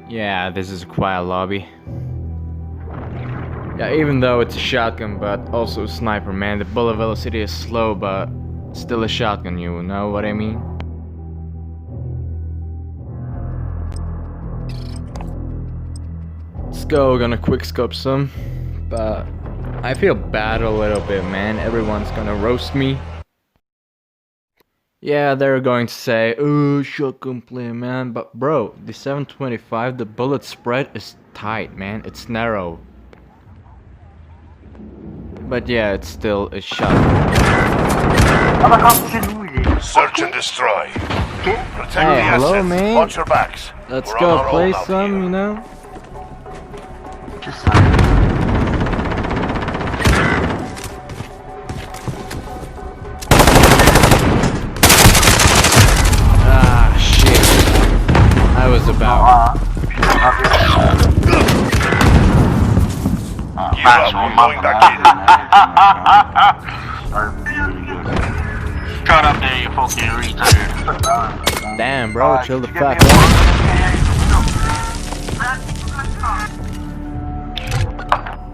Yeah, this is a quiet lobby. Yeah, even though it's a shotgun, but also a sniper, man. The bullet velocity is slow, but still a shotgun, you know what I mean? Let's go, gonna quickscope some, but I feel bad a little bit, man. Everyone's gonna roast me. Yeah, they're going to say, oh, shotgun play, man. But bro, the 725, the bullet spread is tight, man. It's narrow. But yeah, it's still a shotgun. Search and destroy. Protect the Hey, hello, assets. man. Watch your backs. Let's We're go on our play own out some, here. you know? Ah, shit. I was about. Gear up, we're going back Shut up there, you fucking retard. Damn, bro, chill the fuck out.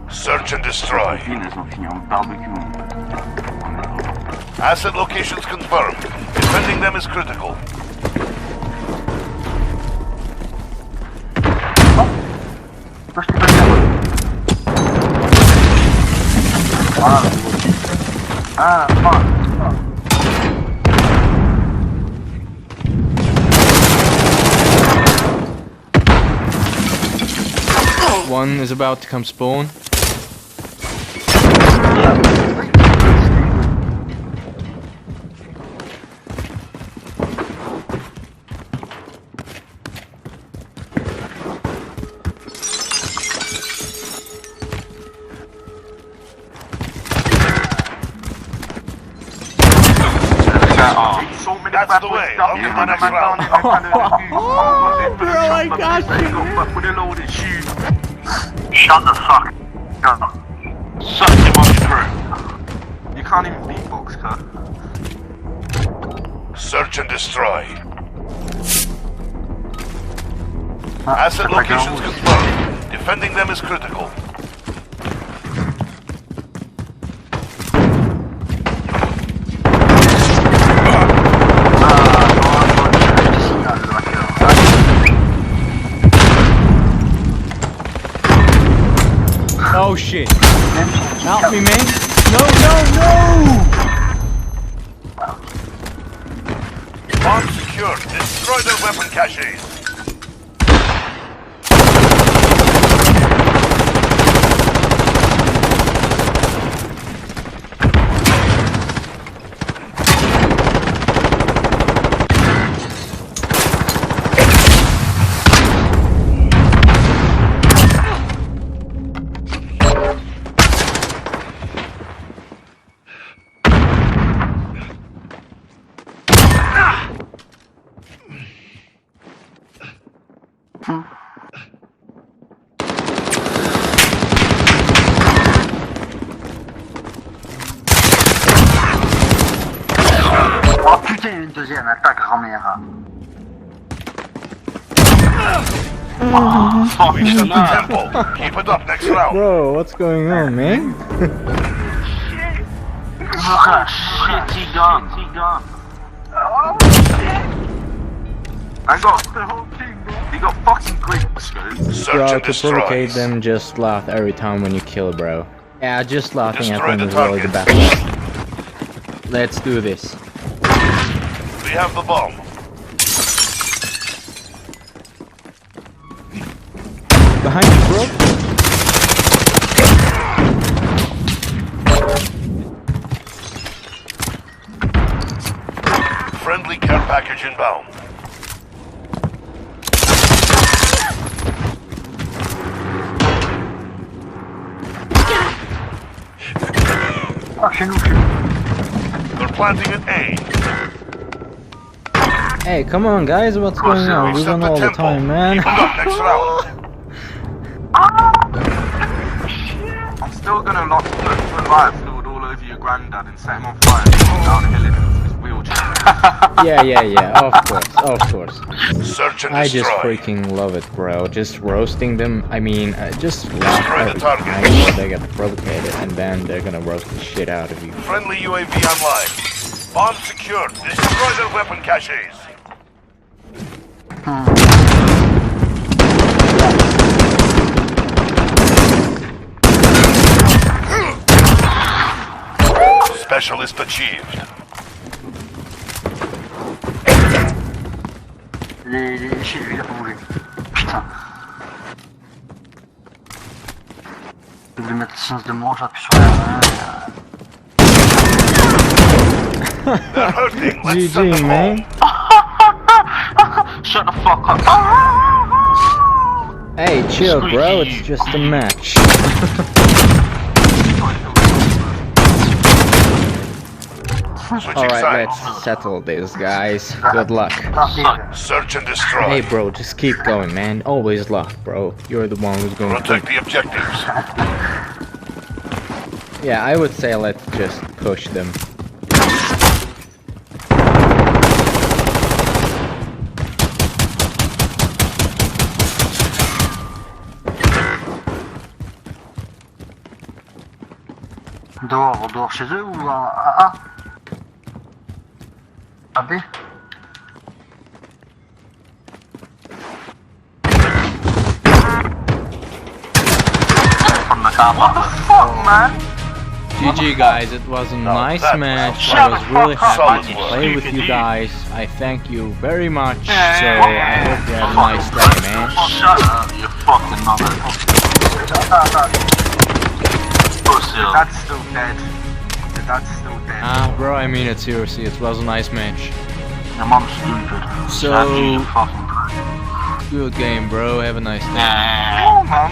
in. Search and destroy. Asset locations confirmed. Defending them is critical. One is about to come spawn. That's the way. On to the next round. Bro, I got you. Shut the fuck up. Suck him off your crew. You can't even beatbox, cut. Search and destroy. Asset locations confirmed. Defending them is critical. Oh shit. Help me, man. No, no, no! Bomb secured. Destroy their weapon caches. Oh putain, une deuxième attaque grand-mère. Reach the temple. Keep it up next round. Bro, what's going on, man? Shitty gun. I got the whole team, bro. You got fucking great scope. Search Bro, and to provocate destroy. them, just laugh every time when you kill, bro. Yeah, just laughing at Destroy them the is really the target. best. Let's do this. We have the bomb. Behind you, bro. Friendly care package inbound. Ah, chez nous. They're planting at A. Hey, come on, guys, what's going on? We Reach win the all the temple. time, man. Keep it up next round. I'm still gonna lock the live fluid all over your granddad and set him on fire down the hill in his wheelchair. Yeah, of course. Search and I destroy. just freaking love it, bro. Just roasting them. I mean, just laugh Destroy the every target. time before they get provocated, and then they're gonna roast the shit out of you. Friendly UAV online. Bomb secured. Destroy their weapon caches. Specialist achieved. Les chez lui, il a pas bougé. Putain. Je voulais mettre le sens de moi, j'appuie sur la main. They're hurting. Let's send GG, them man. home. Shut the fuck up. Hey, chill, bro. It's just a match. Switching Alright, sides. let's settle this, guys. Good luck. Search and destroy. Hey, bro, just keep going, man. Always luck, bro. You're the one who's going to. Protect the objectives. Yeah, I would say let's just push them. Dehors chez eux ou à A? À B? From the car park. Fuck, man! GG, guys. It was a nice that match. was I was really happy Solid to work. play with you guys. I thank you very much. So I hope you have a nice day, man. Shut up, you fucking mother. Pussy. That's still dead. That's still dead. Ah, bro, I mean it seriously. It was a nice match. Your mom's stupid. So- You fucking prick. Good game, bro. Have a nice day. Yeah. Oh, man.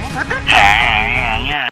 Yeah.